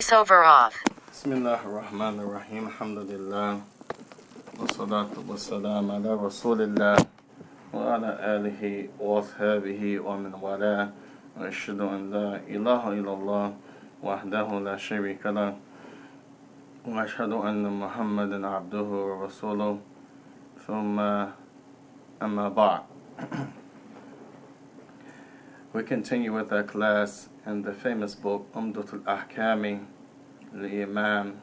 Voiceover off. Bismillah ar-Rahman ar-Rahim. Alhamdulillah. Wa salatu wa salam ala Rasulillah wa ala alihi wa ashabihi wa min wala. Wa ashhadu an la ilaha illallah wahdahu la sharika lah. Wa ashhadu anna Muhammadan abduhu wa rasuluh. Thumma amma ba'd. We continue with our class in the famous book ummdatul-akham Imam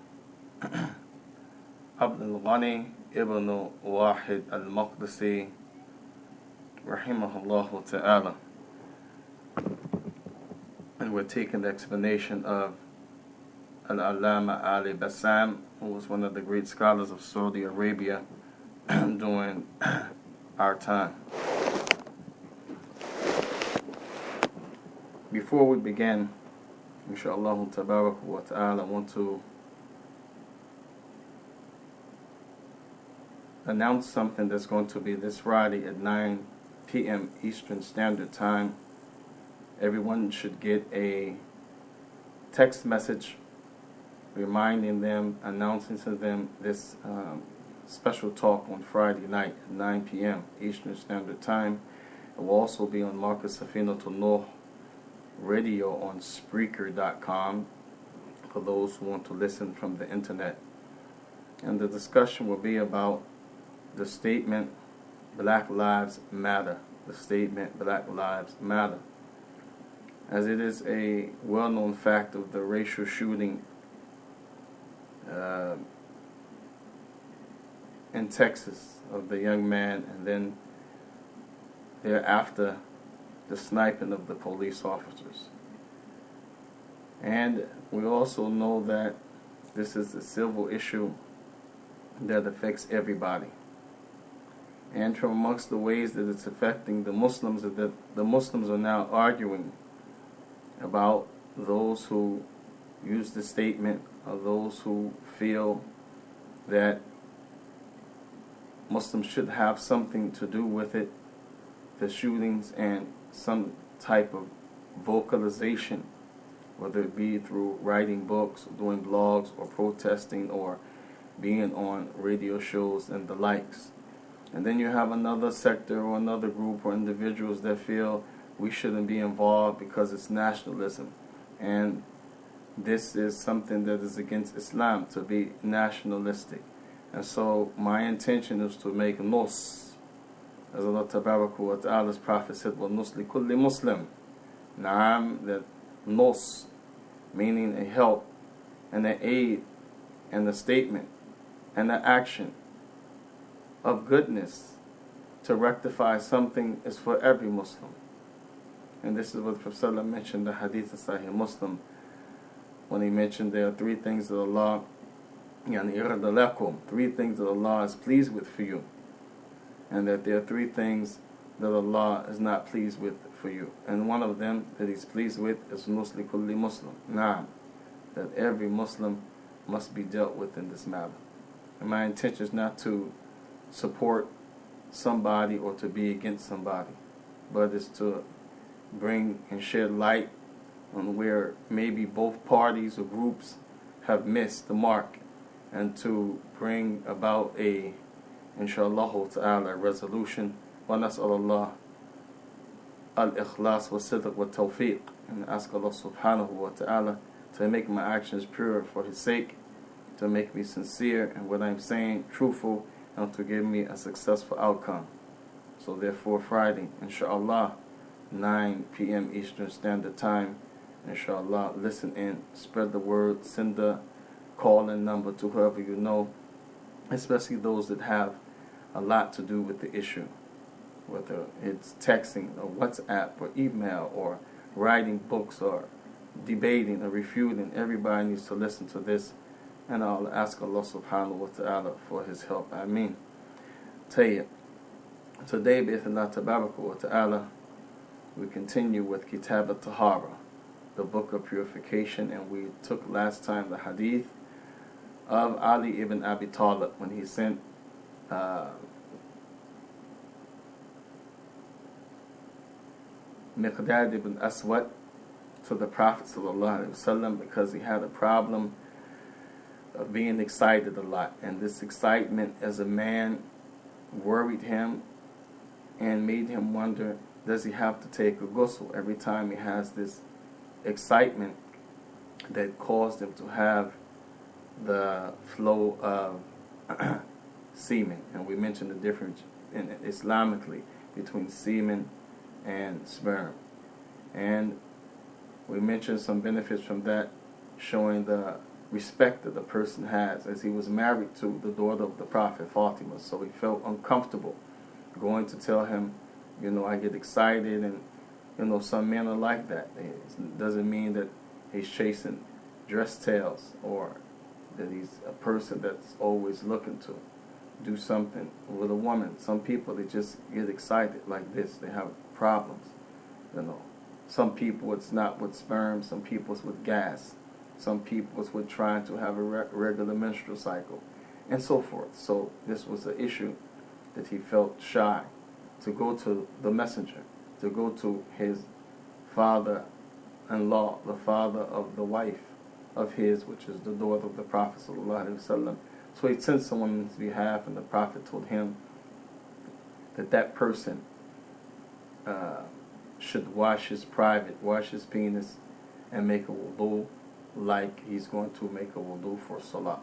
Abdul Ghani ibn Wahid al-Maqdisi rahimahullah ta'ala, and we're taking the explanation of Al-Allama Ali Bassam, who was one of the great scholars of Saudi Arabia during our time. Before we begin, inshallah tabarak wa ta'ala, I want to announce something that's going to be this Friday at 9 p.m. Eastern Standard Time. Everyone should get a text message reminding them, announcing to them this special talk on Friday night at 9 p.m. Eastern Standard Time. It will also be on Marcus Safinatul Nuh radio on Spreaker.com for those who want to listen from the internet. And the discussion will be about the statement Black Lives Matter. The statement Black Lives Matter, as it is a well-known fact of the racial shooting in Texas of the young man, and then thereafter the sniping of the police officers. And we also know that this is a civil issue that affects everybody. And from amongst the ways that it's affecting the Muslims, is that the Muslims are now arguing about those who use the statement, or those who feel that Muslims should have something to do with it, the shootings, and some type of vocalization, whether it be through writing books, or doing blogs, or protesting, or being on radio shows and the likes. And then you have another sector or another group or individuals that feel we shouldn't be involved because it's nationalism. And this is something that is against Islam, to be nationalistic. And so my intention is to make nos, as Allah Tabaraka wa Ta'ala's Prophet said, وَالنُّصْ لِكُلِّ Muslim. Naam, that nos, meaning a help and an aid and a statement and an action of goodness to rectify something, is for every Muslim. And this is what the Prophet ﷺ mentioned the hadith of Sahih Muslim, when he mentioned there are three things that Allah three things that Allah is pleased with for you, and that there are three things that Allah is not pleased with for you. And one of them that He's pleased with is Nusli Kulli Muslim. Naam, that every Muslim must be dealt with in this matter. And my intention is not to support somebody or to be against somebody, but it's to bring and shed light on where maybe both parties or groups have missed the mark, and to bring about a, inshallah ta'ala, resolution. Wa nas'alullah al-ikhlas wa sidq wa tawfiq, and ask Allah subhanahu wa ta'ala to make my actions pure for His sake, to make me sincere and what I'm saying truthful, and to give me a successful outcome. So therefore Friday, inshallah, 9 p.m. Eastern Standard Time, inshallah, listen in, spread the word, send the call-in number to whoever you know, especially those that have a lot to do with the issue, whether it's texting or WhatsApp or email or writing books or debating or refuting. Everybody needs to listen to this, and I'll ask Allah subhanahu wa ta'ala for His help. Ameen. Tayyib. Today, bi'ithnillah tabaraka wa ta'ala, we continue with Kitab al-Tahara, the book of purification, and we took last time the hadith of Ali ibn Abi Talib when he sent Miqdad ibn Aswad to the Prophet ﷺ because he had a problem of being excited a lot. And this excitement as a man worried him and made him wonder, does he have to take a ghusl every time he has this excitement that caused him to have the flow of semen. And we mentioned the difference Islamically between semen and sperm. And we mentioned some benefits from that, showing the respect that the person has, as he was married to the daughter of the Prophet, Fatima. So he felt uncomfortable going to tell him, I get excited, and some men are like that. It doesn't mean that he's chasing dress tails or that he's a person that's always looking to do something with a woman. Some people, they just get excited like this. They have problems. Some people it's not with sperm, some people it's with gas, some people it's with trying to have a regular menstrual cycle, and so forth. So this was an issue that he felt shy to go to the messenger, to go to his father-in-law, the father of the wife of his, which is the daughter of the Prophet ﷺ. So he sent someone on his behalf, and the Prophet told him that person should wash his penis, and make a wudu like he's going to make a wudu for salah.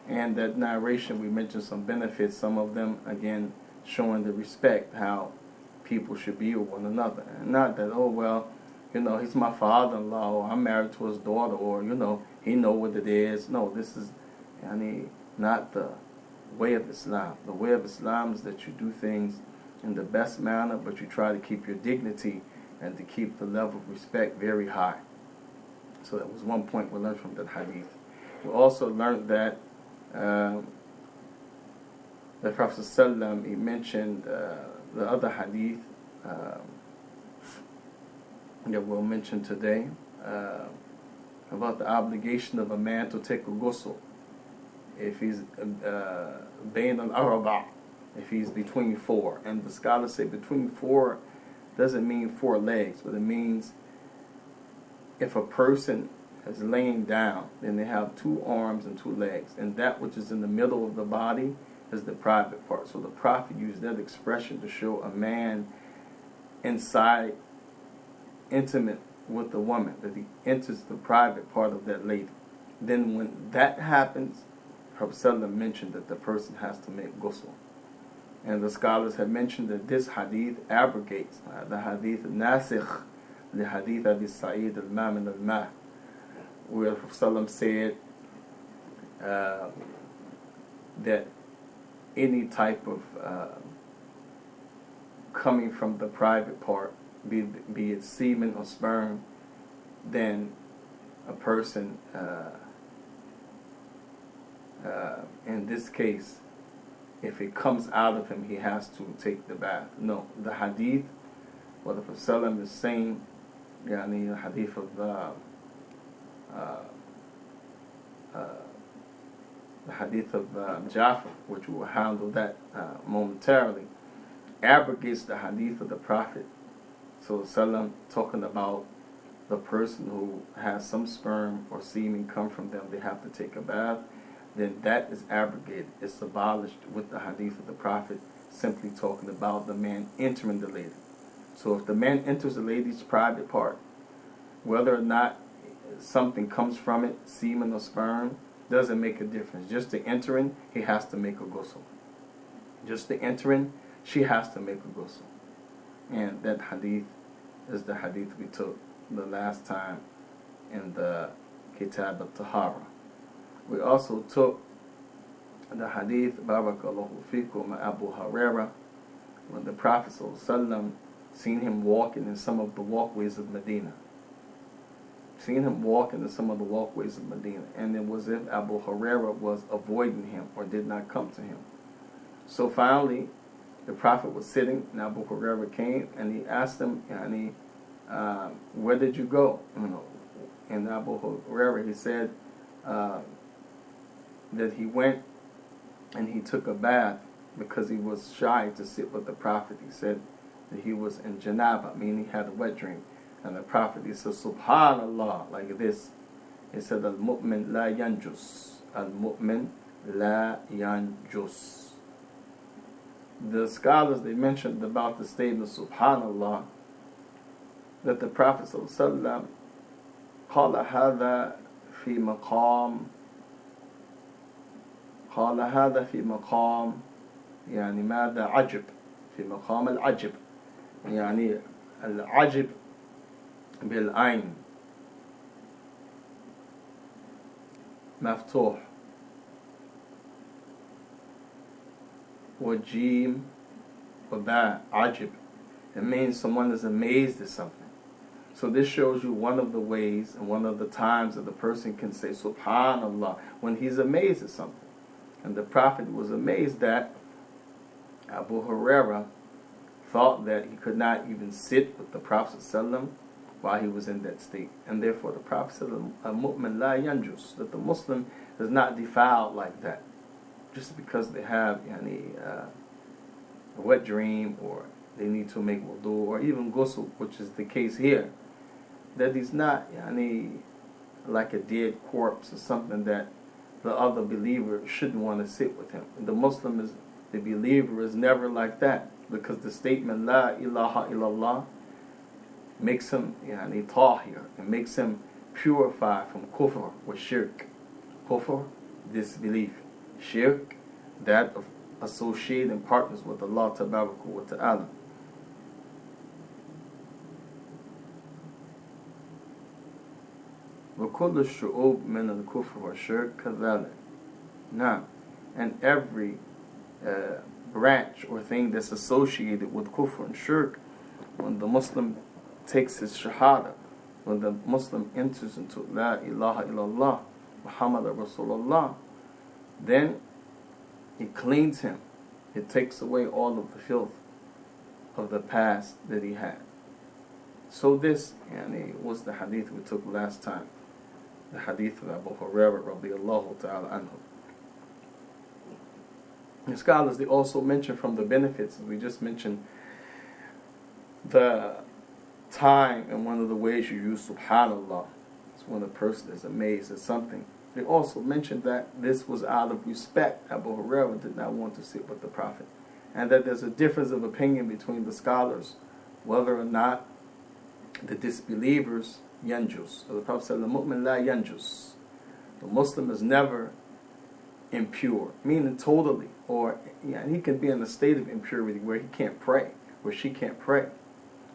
And that narration, we mentioned some benefits, some of them, again, showing the respect, how people should be with one another. And not that, he's my father-in-law, or I'm married to his daughter, or, he know what it is. No, this is not the way of Islam. The way of Islam is that you do things in the best manner, but you try to keep your dignity and to keep the level of respect very high. So that was one point we learned from that hadith. We also learned that the Prophet ﷺ, he mentioned the other hadith that we'll mention today about the obligation of a man to take a ghusl if he's bayn al-arba', if he's between four. And the scholars say between four doesn't mean 4 legs, but it means if a person is laying down, then they have 2 arms and 2 legs, and that which is in the middle of the body is the private part. So the Prophet used that expression to show a man inside, intimate with the woman, that he enters the private part of that lady. Then when that happens, Prophet ﷺ mentioned that the person has to make ghusl. And the scholars have mentioned that this hadith abrogates the hadith nasikh, the hadith Abi Sa'id al-Mamin al-Ma, where Prophet ﷺ said that any type of coming from the private part, be it semen or sperm, then a person, in this case, if it comes out of him, he has to take the bath. No, the hadith, what the Prophet is saying, the hadith of the hadith of Jafar, which we will handle that momentarily, abrogates the hadith of the Prophet ﷺ, talking about the person who has some sperm or semen come from them, they have to take a bath. Then that is abrogated, it's abolished with the hadith of the Prophet, simply talking about the man entering the lady. So if the man enters the lady's private part, whether or not something comes from it, semen or sperm, doesn't make a difference. Just the entering, he has to make a ghusl. Just the entering, she has to make a ghusl. And that hadith is the hadith we took the last time in the Kitab al-Tahara. We also took the hadith, Barakallahu fikum, Abu Hurairah, when the Prophet ﷺ seen him walking in some of the walkways of Medina. Seen him walking in some of the walkways of Medina. And it was as if Abu Hurairah was avoiding him or did not come to him. So finally, the Prophet was sitting, and Abu Hurairah came, and he asked him, where did you go? And Abu Hurairah, he said that he went and he took a bath because he was shy to sit with the Prophet. He said that he was in janaba, meaning he had a wet dream. And the Prophet, he said, Subhanallah, like this. He said, Al-mu'min la yanjus. Al-mu'min la yanjus. The scholars, they mentioned about the statement, Subhanallah, that the Prophet ﷺ قال هذا في مقام يعني ماذا عجب في مقام العجب يعني العجب بالعين مفتوح والجيم وباء عجب. It means someone is amazed at something. So this shows you one of the ways and one of the times that the person can say Subhanallah when he's amazed at something. And the Prophet was amazed that Abu Huraira thought that he could not even sit with the Prophet ﷺ while he was in that state. And therefore the Prophet said, Al-mu'min la yanjus, that the Muslim is not defiled like that. Just because they have a wet dream, or they need to make wudu, or even ghusl, which is the case here, that he's not like a dead corpse or something that the other believer shouldn't want to sit with him. And the believer is never like that, because the statement La ilaha illallah makes him tahir, and makes him purified from kufr or shirk. Kufr, disbelief. Shirk, that of associating partners with Allah tabaraka wa ta'ala. وكل الشعوب من الكفر والشرك كذلك. Now, and every branch or thing that's associated with kufr and shirk, when the Muslim takes his shahada, when the Muslim enters into La ilaha illallah Muhammad Rasulullah, then it cleans him. It takes away all of the filth of the past that he had. So this was the hadith we took last time, the hadith of Abu Hurairah radiyallahu ta'ala anhu. The scholars, they also mention from the benefits, as we just mentioned, the time and one of the ways you use subhanallah. It's when a person is amazed at something. They also mentioned that this was out of respect. Abu Hurairah did not want to sit with the Prophet. And that there's a difference of opinion between the scholars whether or not the disbelievers yanjus. So the Prophet said, "Al-mu'min la yanjus." The Muslim is never impure, meaning totally, or he can be in a state of impurity where he can't pray, where she can't pray.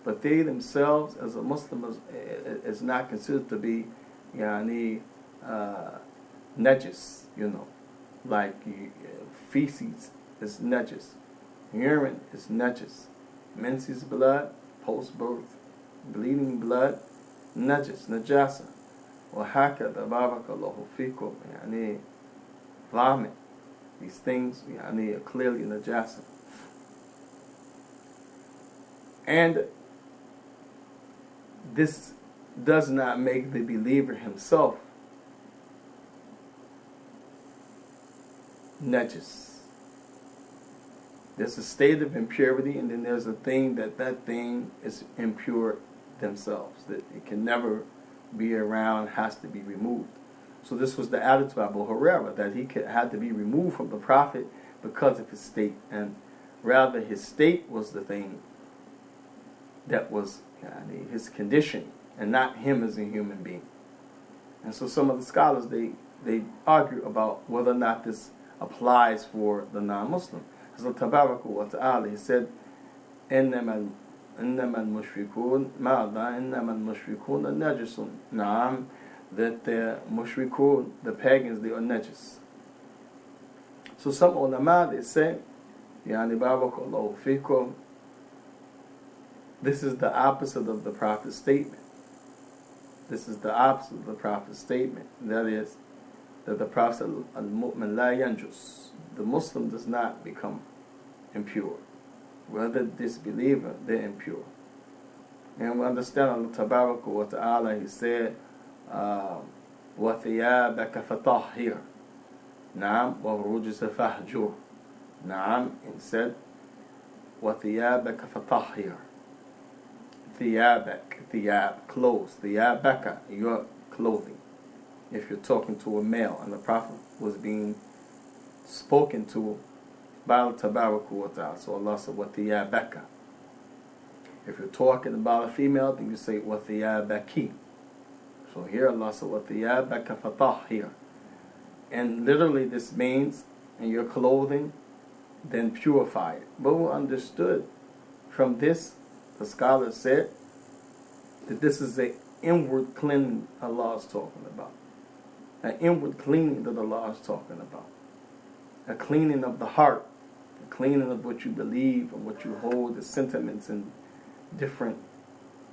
But they themselves, as a Muslim, is not considered to be najis, like feces is najis, urine is najis, menses blood, post-birth, bleeding blood, najis, najasa, وهكذا بارك الله فيكم vomit, these things are clearly najasa. And this does not make the believer himself najis. There's a state of impurity, and then there's a thing that thing is impure themselves, that it can never be around, has to be removed. So this was the attitude of Abu Hurairah, that he had to be removed from the Prophet because of his state, and rather his state was the thing that was his condition, and not him as a human being. And so some of the scholars, they argue about whether or not this applies for the non-Muslim. So Tabaraka wa Ta'ala, he said, إنما المشركون ماذا إنما المشركون نجس. Naam, that the mushrikun, the pagans, they are najis. So some ulama, they say, barakallahu fikum, this is the opposite of the Prophet's statement. This is the opposite of the Prophet's statement. That is, that the Prophet said, Al-mu'min la yanjus. The Muslim does not become impure. Whether disbeliever, they're impure. And we understand Allah Tabaraka wa Ta'ala, he said, وَثِيَابَكَ فَطَهِّرْ نَعَمْ وَالرُّجْزَ فَهْجُرْ. Naam, he said, وَثِيَابَكَ فَطَهِّرْ. thiyabak, thiyab, clothes, thiyabaka, your clothing. If you're talking to a male and the Prophet was being spoken to by Allah Tabaraka wa Ta'ala, so Allah said, wa thiyabaka. If you're talking about a female, then you say, wa thiyabaki. So here Allah said, wa thiyabaka fatahhir. And literally this means, in your clothing, then purify it. But we understood from this, the scholars said, that this is an inward cleansing Allah is talking about. An inward cleaning that Allah is talking about. A cleaning of the heart. A cleaning of what you believe and what you hold, the sentiments and different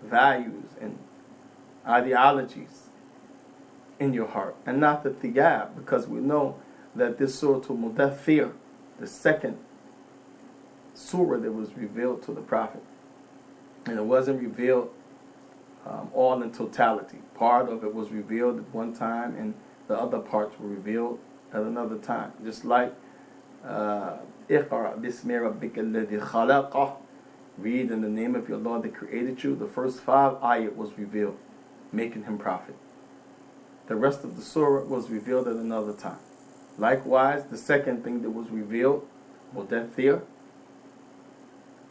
values and ideologies in your heart. And not the thiyab, because we know that this Surah Al-Mudaththir, the second surah that was revealed to the Prophet, and it wasn't revealed all in totality. Part of it was revealed at one time, and the other parts were revealed at another time. Just like Iqra bismi rabbika alladhi khalaqa, read in the name of your Lord that created you. The first 5 ayat was revealed, making him prophet. The rest of the surah was revealed at another time. Likewise, the second thing that was revealed, Mudaththir,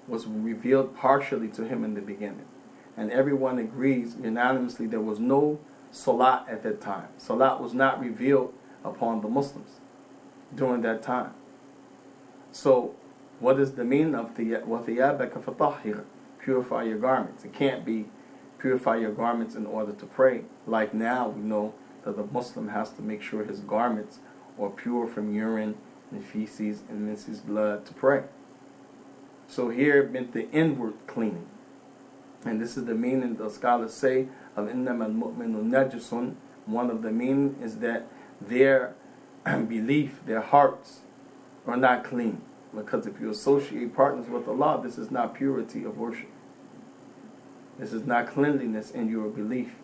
was revealed partially to him in the beginning. And everyone agrees unanimously there was no Salat at that time. Salat was not revealed upon the Muslims during that time. So, what is the meaning of وَثِيَابَكَ فَطَهِّرْ? Purify your garments. It can't be purify your garments in order to pray. Like now, we know that the Muslim has to make sure his garments are pure from urine and feces and mince's blood to pray. So here it meant the inward cleaning. And this is the meaning the scholars say of إِنَّمَا الْمُؤْمِنُ نَجِسٌ. One of the meaning is that their belief, their hearts are not clean. Because if you associate partners with Allah, this is not purity of worship. This is not cleanliness in your belief.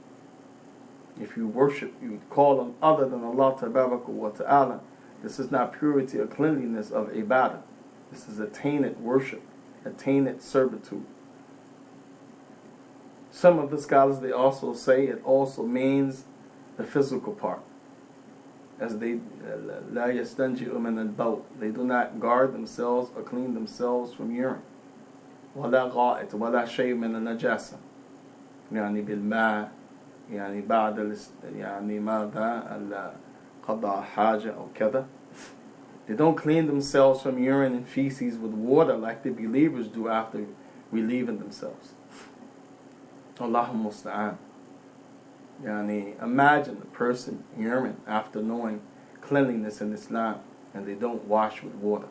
If you worship, you call on other than Allah Tabaraka wa Ta'ala, this is not purity or cleanliness of ibadah. This is a tainted worship, a tainted servitude. Some of the scholars, they also say it also means the physical part. As they لا يستنجئ من البول, they do not guard themselves or clean themselves from urine. ولا غائط ولا شيء من النجاسة. يعني بالماء يعني بعد يعني ماذا قضاء حاجة أو كذا. They don't clean themselves from urine and feces with water like the believers do after relieving themselves. Allahumma musta'an. Yani, imagine a person urine after knowing cleanliness in Islam and they don't wash with water.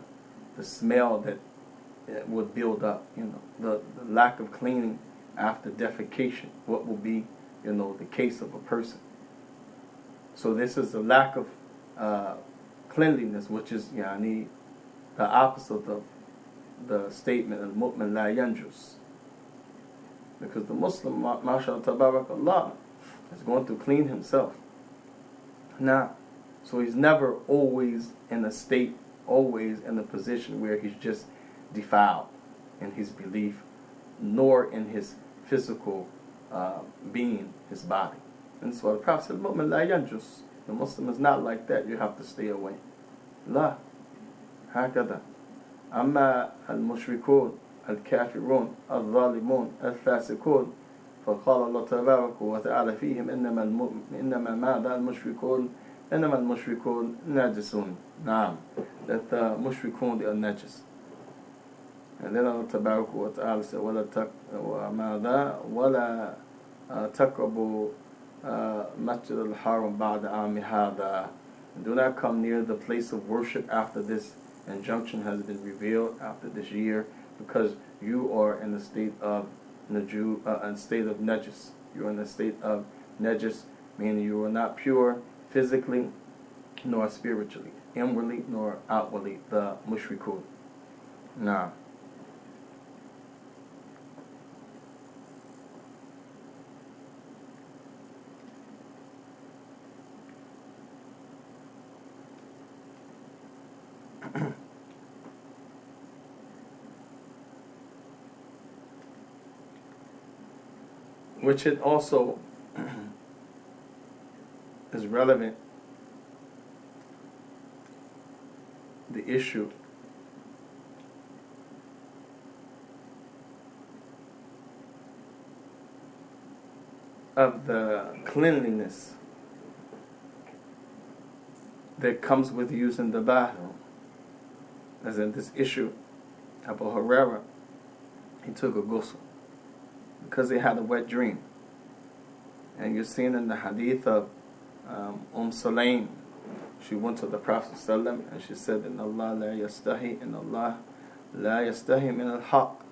The smell that would build up, the lack of cleaning after defecation, what will be, the case of a person. So this is a lack of cleanliness, which is the opposite of the statement al-mu'min la yanjus. Because the Muslim, mashallah tabarakallah, is going to clean himself. Now, so he's never always in a state, always in a position where he's just defiled in his belief, nor in his physical being, his body. And so the Prophet said, "Mu'min la yanjus." The Muslim is not like that. You have to stay away. La, hakada. Amma al-mushrikun, al-kafirun, al-zalimun, al-fasikun. فقال الله تبارك وتعالى فيهم إنما ماذا المشركون إنما المشركون ناجسون. نعم, that the mushrikun, they are najis. And then Allah تبارك وتعالى said ولا تقربوا مسجد الحرام بعد عام هذا. Do not come near the place of worship after this injunction has been revealed, after this year, because you are in a state of najis. You're in a state of najis, meaning you are not pure physically nor spiritually, inwardly nor outwardly, the mushrikun. Now, which it also is relevant, the issue of the cleanliness that comes with using the bathroom. As in this issue, Abu Hurairah, he took a ghusl because he had a wet dream. And you're seeing in the hadith of Sulaim, she went to the Prophet ﷺ and she said, "Inna Allah la yastahi, inna Allah la yastahi min al-haq,"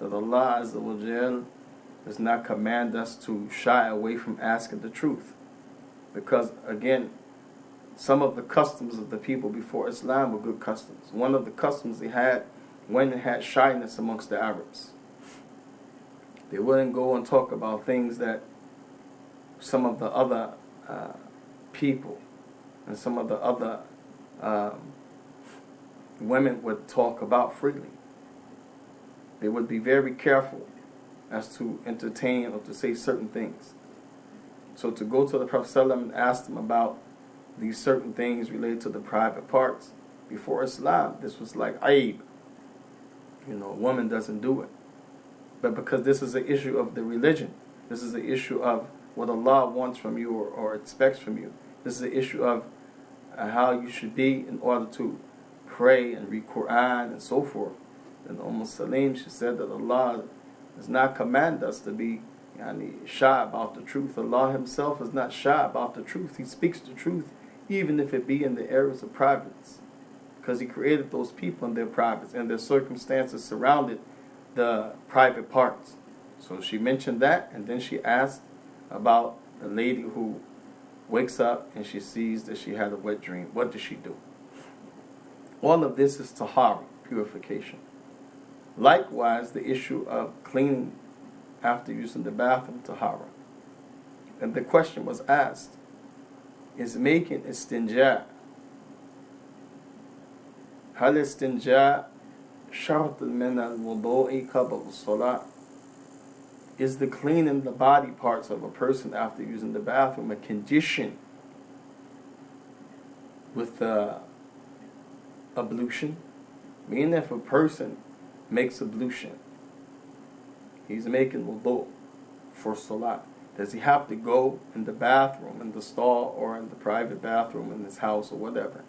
that Allah Azza wa Jal does not command us to shy away from asking the truth. Because again, some of the customs of the people before Islam were good customs. One of the customs they had, when they had shyness amongst the Arabs, they wouldn't go and talk about things that some of the other people and some of the other women would talk about freely. They would be very careful as to entertain or to say certain things. So to go to the Prophet ﷺ and ask them about these certain things related to the private parts, before Islam, this was like aib. A woman doesn't do it. But because this is an issue of the religion, this is an issue of what Allah wants from you or expects from you. This is an issue of how you should be in order to pray and read Quran and so forth. And Salim, she said that Allah does not command us to be shy about the truth. Allah Himself is not shy about the truth. He speaks the truth even if it be in the areas of privates, because He created those people in their privates and their circumstances surrounded the private parts. So she mentioned that, and then she asked about the lady who wakes up and she sees that she had a wet dream. What does she do? All of this is tahara, purification. Likewise, the issue of cleaning after using the bathroom, tahara. And the question was asked, is making istinja, hal istinja shart min al-wudu'i qabla as-salat? Is the cleaning the body parts of a person after using the bathroom a condition with ablution? Meaning if a person makes ablution, he's making wudu for salat, does he have to go in the bathroom, in the stall, or in the private bathroom in his house or whatever,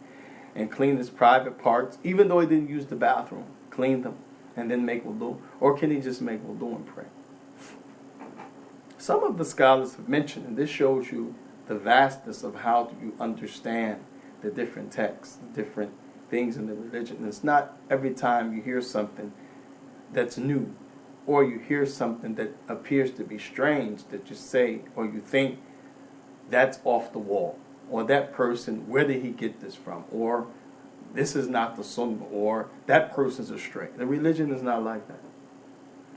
and clean his private parts, even though he didn't use the bathroom, clean them, and then make wudu? Or can he just make wudu and pray? Some of the scholars have mentioned, and this shows you the vastness of how do you understand the different texts, the different things in the religion. And it's not every time you hear something that's new, or you hear something that appears to be strange, that you say or you think that's off the wall, or that person, where did he get this from, or this is not the sunnah, or that person's astray. The religion is not like that.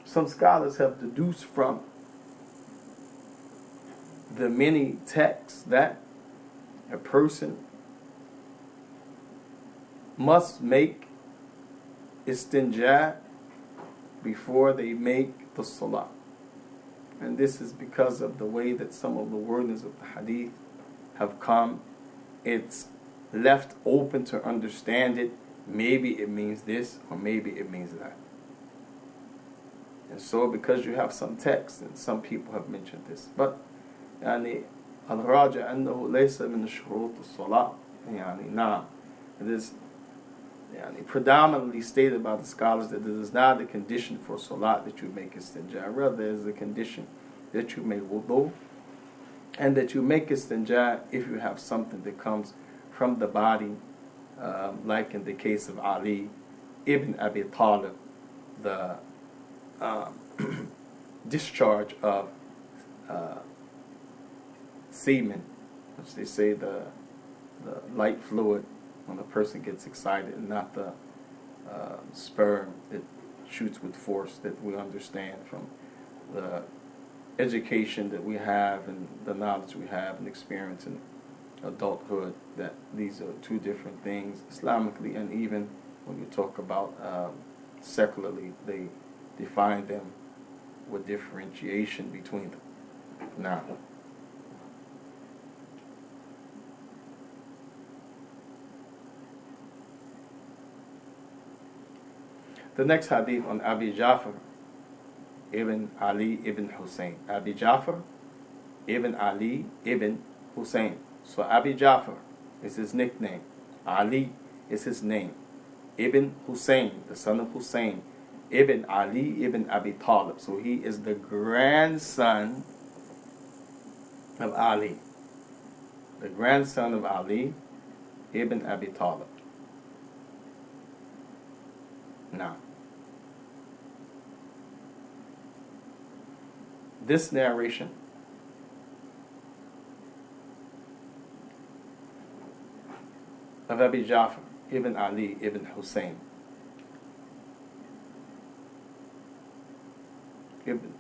Some scholars have deduced from the many texts that a person must make istinja before they make the salah. And this is because of the way that some of the wordings of the hadith have come. It's left open to understand it. Maybe it means this, or maybe it means that. And so because you have some texts, and some people have mentioned this, but al-raja annahu laysa min shurut as-salah, na'am, it is predominantly stated by the scholars that it is not a condition for salat that you make istinja. Rather, it is a condition that you make wudu, and that you make istinja if you have something that comes from the body, like in the case of Ali ibn Abi Talib, the discharge of semen, which they say the light fluid when a person gets excited, and not the sperm that shoots with force, that we understand from the education that we have and the knowledge we have and experience in adulthood, that these are two different things Islamically, and even when you talk about secularly, they define them with differentiation between them. Now, the next hadith on Abi Ja'far ibn Ali ibn Hussein. Abi Ja'far ibn Ali ibn Hussein. So Abi Ja'far is his nickname. Ali is his name. Ibn Hussein, the son of Hussein. Ibn Ali ibn Abi Talib. So he is the grandson of Ali. The grandson of Ali ibn Abi Talib. Now, this narration of Abi Ja'far ibn Ali ibn Hussein ibn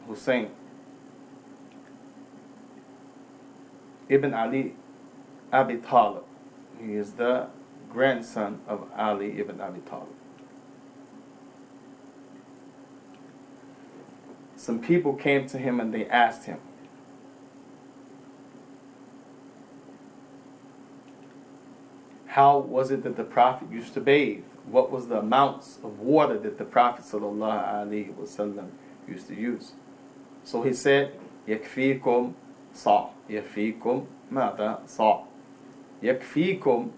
Hussein ibn Ali Abi Talib. He is the grandson of Ali ibn Abi Talib. Some people came to him and they asked him, how was it that the Prophet used to bathe? What was the amounts of water that the Prophet ﷺ used to use? So he said, يَكْفِيكُمْ صَعْ يَكْفِيكُمْ مَاذَا صَعْ. يَكْفِيكُمْ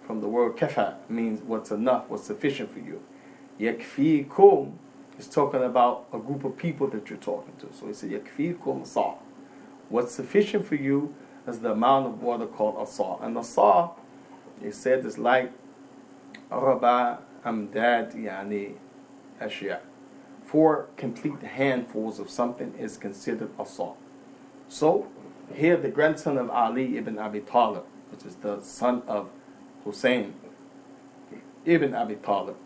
from the word kafa means what's enough, what's sufficient for you. يَكْفِيكُمْ is talking about a group of people that you're talking to. So he said, يَكْفِيكُمْ صَعْ. What's sufficient for you is the amount of water called a saw. And the saw, he said, is like arba amdad yani ashya. 4 complete handfuls of something is considered a saw. So here the grandson of Ali ibn Abi Talib, which is the son of Hussein ibn Abi Talib,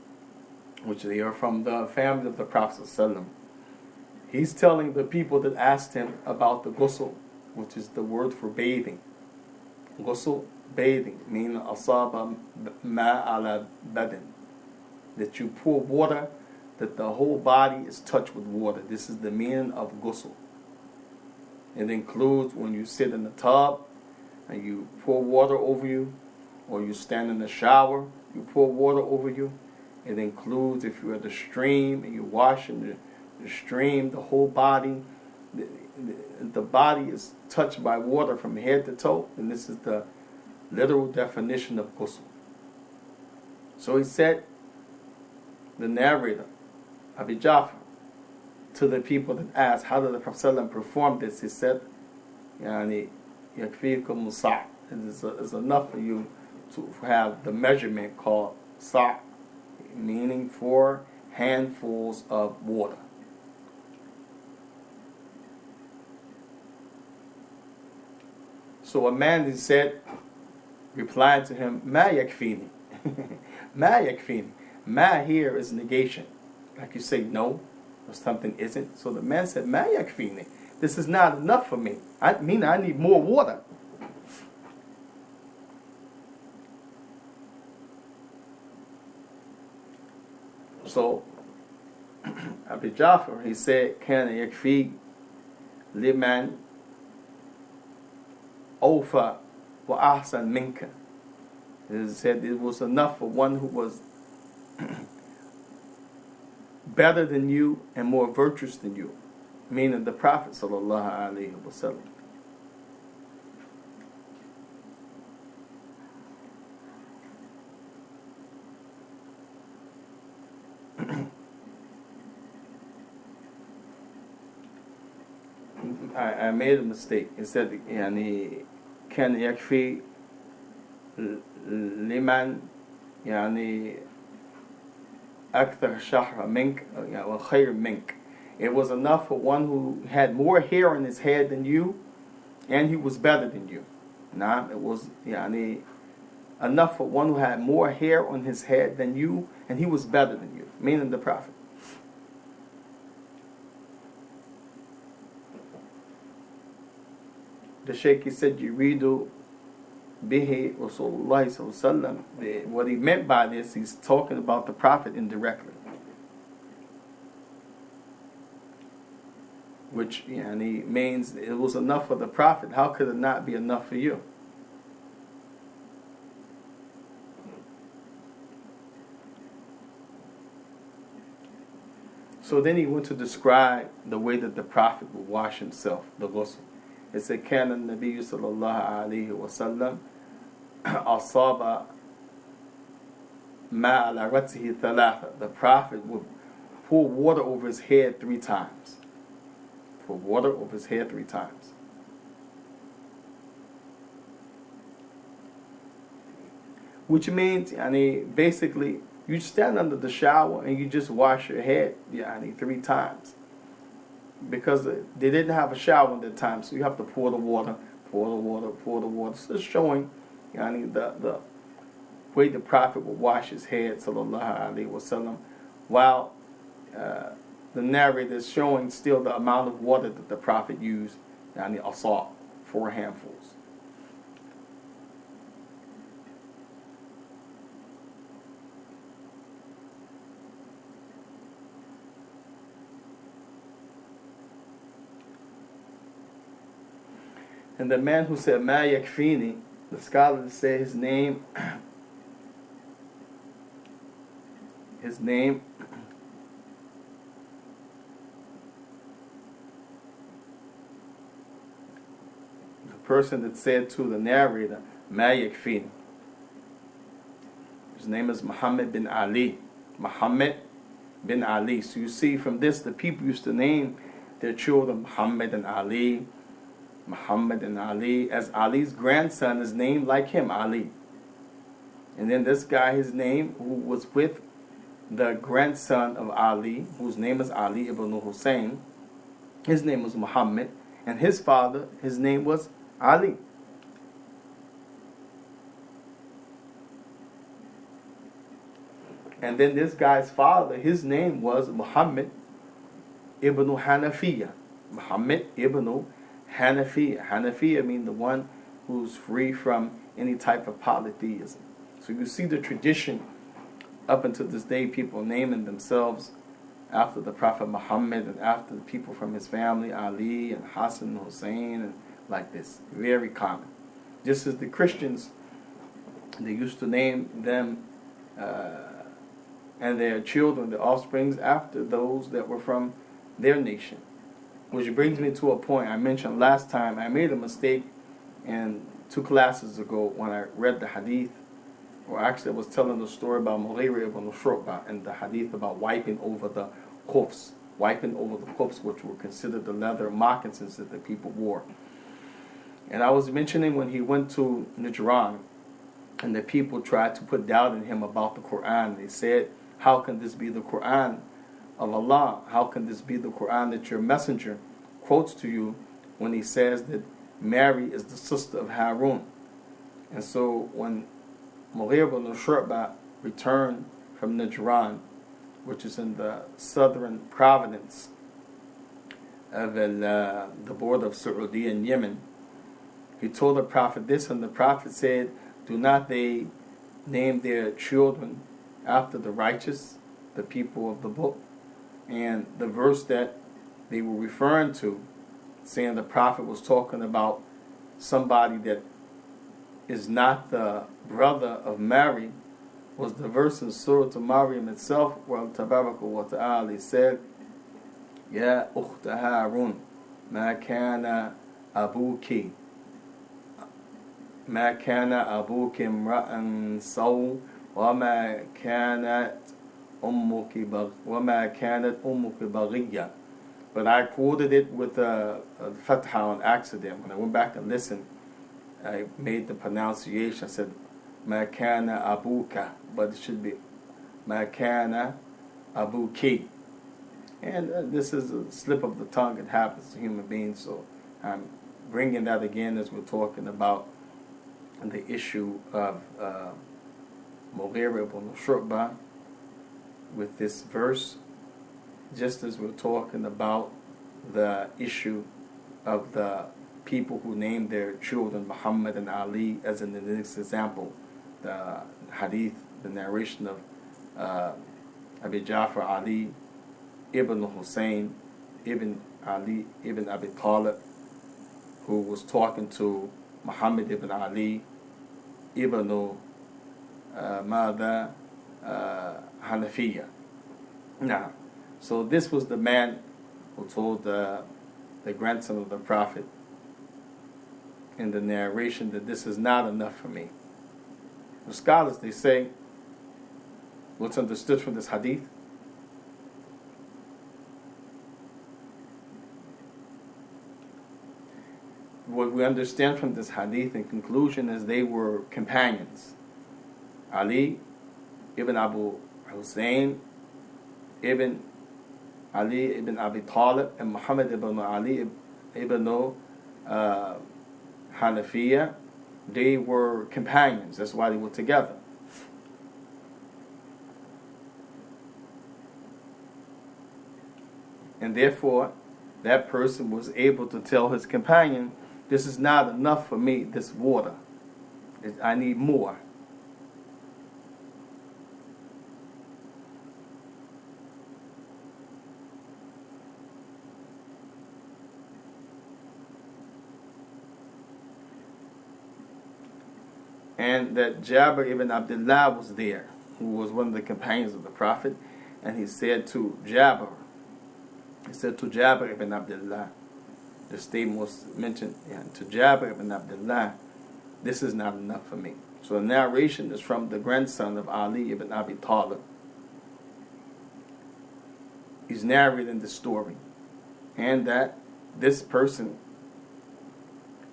which they are from the family of the Prophet ﷺ. He's telling the people that asked him about the ghusl, which is the word for bathing. Ghusl, bathing, meaning asaba ma ala badan, that you pour water, that the whole body is touched with water. This is the meaning of ghusl. It includes when you sit in the tub and you pour water over you, or you stand in the shower, you pour water over you. It includes if you're at the stream and you wash in the stream, the whole body, the body is touched by water from head to toe, and this is the literal definition of ghusl. So he said, the narrator, Abi Ja'far, to the people that asked, how did the Prophet ﷺ perform this? He said, Yani yakfikum musa'. It is enough for you to have the measurement called sa', meaning 4 handfuls of water. So a man, he said, replied to him, ma yakfini. Ma yakfini. Ma here is negation. Like you say no, or something isn't. So the man said, ma yakfini. This is not enough for me. I need more water. So Abi Ja'far, he said, kana yakfi liman awfa wa ahsan minka. He said it was enough for one who was better than you and more virtuous than you, meaning the Prophet sallallahu alaihi wasallam. I made a mistake. It said, يعني كان يكفي لمن يعني أكثر شعر منك وخير منك. It was enough for one who had more hair on his head than you, and he was better than you. Nah, it was يعني enough for one who had more hair on his head than you, and he was better than you, meaning the Prophet. The Shaykh, he said, Yuridu bihi Rasulullah sallallahu alaihi wasallam. What he meant by this, he's talking about the Prophet indirectly. which means it was enough for the Prophet. How could it not be enough for you? So then he went to describe the way that the Prophet would wash himself, the ghusl. It said, كان النبي صلى الله عليه وسلم أصاب ما على رأسه ثلاثة. The Prophet would pour water over his head 3 times. Pour water over his head 3 times. Which means, basically, you stand under the shower and you just wash your head 3 times. Because they didn't have a shower at that time, so you have to pour the water. So it's showing the way the Prophet would wash his head, sallallahu alaihi wasallam, while the narrator is showing still the amount of water that the Prophet used, asab, 4 handfuls. And the man who said ma yakfini, the scholars say his name, the person that said to the narrator ma yakfini, his name is Muhammad bin Ali. Muhammad bin Ali. So you see from this, the people used to name their children Muhammad and Ali. Muhammad and Ali, as Ali's grandson is named like him, Ali. And then this guy, his name, who was with the grandson of Ali, whose name is Ali ibn Hussein, his name was Muhammad, and his father, his name was Ali. And then this guy's father, his name was Muhammad ibn Hanafiya. Muhammad ibn Hanafiya. Hanafiya means the one who's free from any type of polytheism. So you see the tradition up until this day, people naming themselves after the Prophet Muhammad and after the people from his family, Ali and Hassan and Hussein, and like this. Very common. Just as the Christians, they used to name them and their children, their offsprings, after those that were from their nation. Which brings me to a point I mentioned last time. I made a mistake in 2 classes ago when I read the hadith, or actually I was telling the story about Mughira ibn Shu'bah and the hadith about wiping over the khufs, which were considered the leather moccasins that the people wore. And I was mentioning when he went to Najran and the people tried to put doubt in him about the Quran. They said, how can this be the Quran of Allah? How can this be the Quran that your messenger quotes to you when he says that Mary is the sister of Harun? And so when Mughira ibn Shu'bah returned from Najran, which is in the southern province of the border of Saudi and Yemen, he told the Prophet this, and the Prophet said, do not they name their children after the righteous, the people of the book? And the verse that they were referring to, saying the Prophet was talking about somebody that is not the brother of Mary, was the verse in Surah Maryam itself, where Tabaraka wa Ta'ala said, Ya ukhta Harun, ma kana abuki imra'an saw, wa ma kanat وَمَا كَانَتْ أُمُّكِ بَغِيًّا. But I quoted it with a fatha on accident. When I went back and listened, I made the pronunciation. I said, مَا كَانَ أَبُوكَ, but it should be مَا كَانَ أَبُوكِ. And this is a slip of the tongue. It happens to human beings. So I'm bringing that again as we're talking about the issue of Mughira ibn Shu'bah with this verse, just as we're talking about the issue of the people who named their children Muhammad and Ali, as in the next example, the hadith, the narration of Abi Ja'far Ali ibn Hussein ibn Ali ibn Abi Talib, who was talking to Muhammad ibn Ali ibn Mada Hanafiya. Now, so this was the man who told the grandson of the Prophet in the narration that this is not enough for me. The scholars, they say, what's understood from this hadith? What we understand from this hadith in conclusion is they were companions. Ali ibn Abu Hussein ibn Ali ibn Abi Talib and Muhammad ibn Ali ibn Hanafiya, they were companions. That's why they were together. And therefore, that person was able to tell his companion, this is not enough for me, this water. I need more. And that Jabir ibn Abdullah was there, who was one of the companions of the Prophet, and he said to Jabir ibn Abdullah, the statement was mentioned, to Jabir ibn Abdullah, this is not enough for me. So the narration is from the grandson of Ali ibn Abi Talib. He's narrating the story, and that this person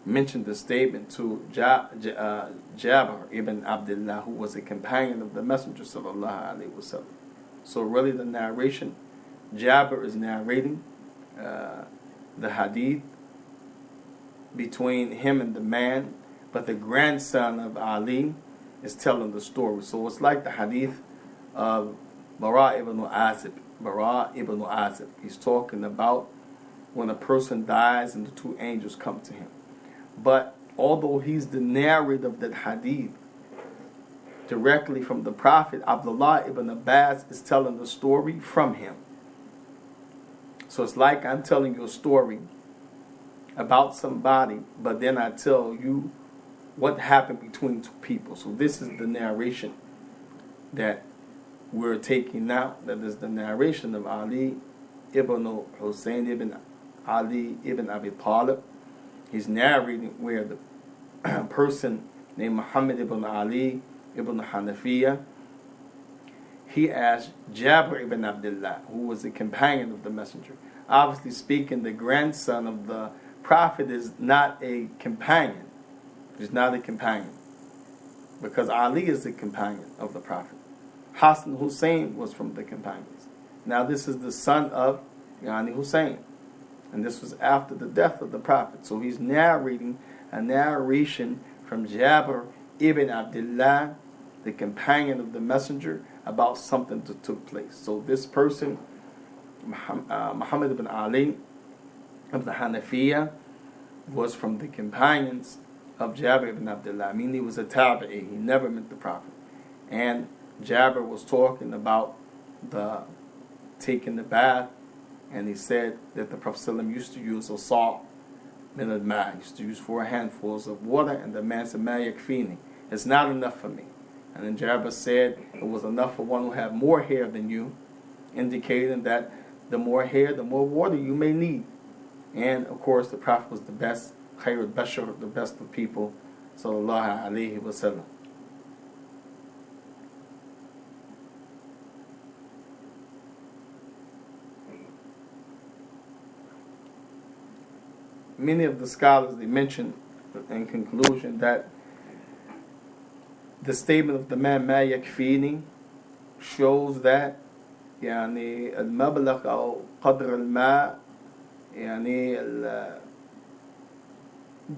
mentioned the statement to Jabir ibn Abdullah, who was a companion of the Messenger sallallahu alaihi wasallam. So really the narration, Jabir is narrating the hadith between him and the man, but the grandson of Ali is telling the story. So it's like the hadith of Bara ibn Azib. He's talking about when a person dies and the two angels come to him. But although he's the narrator of that hadith directly from the Prophet, Abdullah ibn Abbas is telling the story from him. So it's like I'm telling you a story about somebody, but then I tell you what happened between two people. So this is the narration that we're taking now. That is the narration of Ali ibn Hussein ibn Ali ibn Abi Talib. He's narrating where the person named Muhammad ibn Ali ibn Hanafiya, he asked Jabir ibn Abdullah, who was a companion of the Messenger. Obviously speaking, the grandson of the Prophet is not a companion. He's not a companion, because Ali is the companion of the Prophet. Hassan Hussein was from the companions. Now this is the son of Yani Hussein, and this was after the death of the Prophet. So he's narrating a narration from Jabir ibn Abdullah, the companion of the Messenger, about something that took place. So this person, Muhammad ibn Ali of the Hanafiya, was from the companions of Jabir ibn Abdullah. I mean, he was a tabi'i. He never met the Prophet. And Jabir was talking about the taking the bath, and he said that the Prophet ﷺ used to use a salt min al-ma, used to use 4 handfuls of water, and the man said, ma yakfini, it's not enough for me. And then Jabir said it was enough for one who had more hair than you, indicating that the more hair, the more water you may need. And of course the Prophet was the best, khairul bashar, the best of people, sallallahu alaihi wasallam. Many of the scholars, they mention in conclusion that the statement of the man ma yakfini shows that يعني المبلغ أو قدر الماء يعني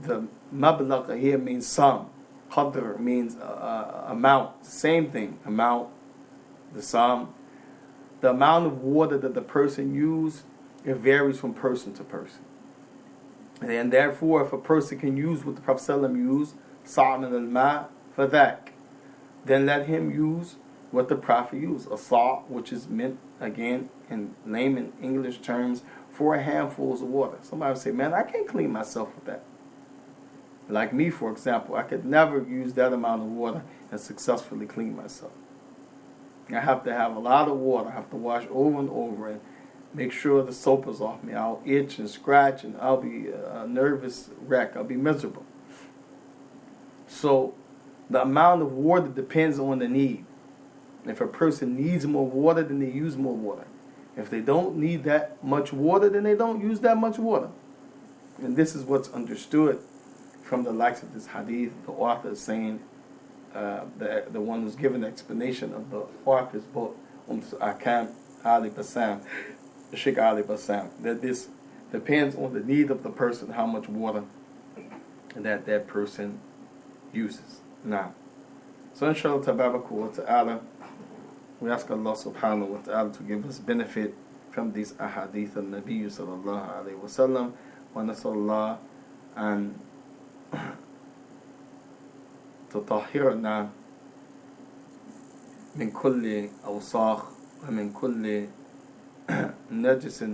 the مبلغ here means sum, qadr means amount, same thing, amount, the sum, the amount of water that the person used, it varies from person to person. And therefore, if a person can use what the Prophet ﷺ used, sa' min al-ma' fadak, then let him use what the Prophet used, a sa', which is meant, again, in layman English terms, 4 handfuls of water. Somebody would say, man, I can't clean myself with that. Like me, for example, I could never use that amount of water and successfully clean myself. I have to have a lot of water. I have to wash over and over and make sure the soap is off me. I'll itch and scratch and I'll be a nervous wreck. I'll be miserable. So the amount of water depends on the need. If a person needs more water, then they use more water. If they don't need that much water, then they don't use that much water. And this is what's understood from the likes of this hadith. The author is saying, the one who's given the explanation of the author's book, Ahkaam Ali Bassam, Sheikh Ali Bassam, that this depends on the need of the person, how much water that person uses. Now, so inshallah tabaraka wa ta'ala, we ask Allah subhanahu wa ta'ala to give us benefit from these ahadith al-Nabi sallallahu alayhi wa sallam, wa nasallallahu an تطهرنا من كل أوساخ ومن كل نجس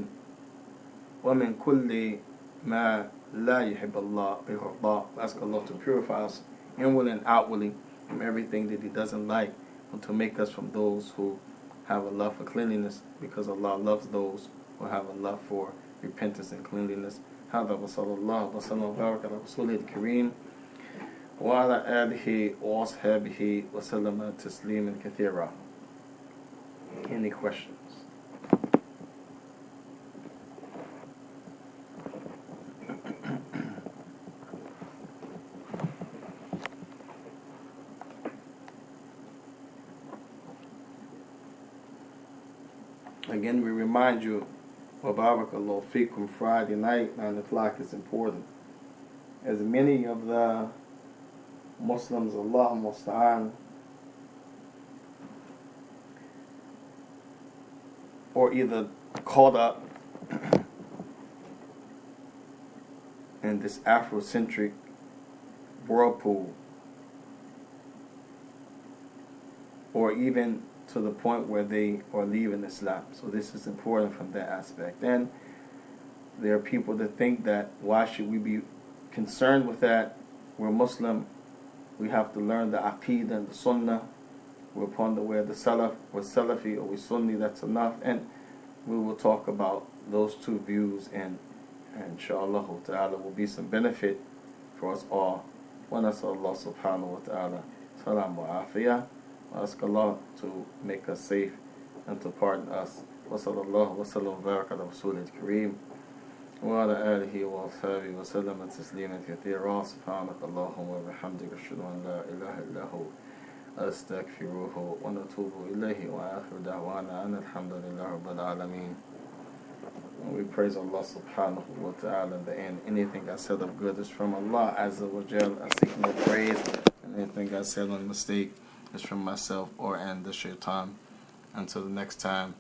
ومن كل ما لا يحب الله بيرضاه. Ask Allah to purify us inwardly and outwardly from everything that He doesn't like, and to make us from those who have a love for cleanliness, because Allah loves those who have a love for repentance and cleanliness. هذا وصلى الله وسلم وبارك على رسوله الكريم وعلى آله وأصحابه وسلم تسليما كثيرا. Any questions? Again, we remind you, wa barakallahu fikum, Friday night, 9 o'clock is important. As many of the Muslims, Allah musta'an, or either caught up in this Afrocentric whirlpool, or even to the point where they are leaving Islam. So this is important from that aspect. And there are people that think that, why should we be concerned with that? We're Muslim. We have to learn the Aqeedah and the Sunnah. We're upon the way of the Salaf. We're Salafi or we're Sunni. That's enough. And we will talk about those two views, and inshallah ta'ala will be some benefit for us all. Wa nasallallahu subhanahu wa ta'ala salam wa afiyah. Ask Allah to make us safe and to pardon us. Wa sallallahu wa sallam wa baraka ala rasulil kareem wa ala alihi wa ashabihi wa sallam tasliman kathira. Subhanak Allahumma wa bihamdika, ashhadu an la ilaha illa hu, astaghfiruhu wa natubu ilayhi, wa akhiru da'wana an alhamdulillahi rabbil alameen. We praise Allah subhanahu wa ta'ala in the end. Anything I said of good is from Allah azza wa jal. I seek no praise. And anything I said on mistake is from myself or and the shaitan. Until the next time,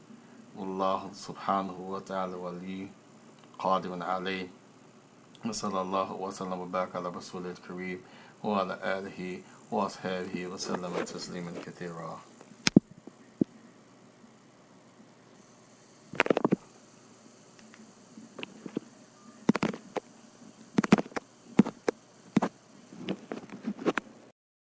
Allah subhanahu wa ta'ala wali qadirun alayh. Wa sallallahu wa sallam wa baraka ala rasulil kareem wa ala alihi wa ashabihi wa sallam tasliman kathira.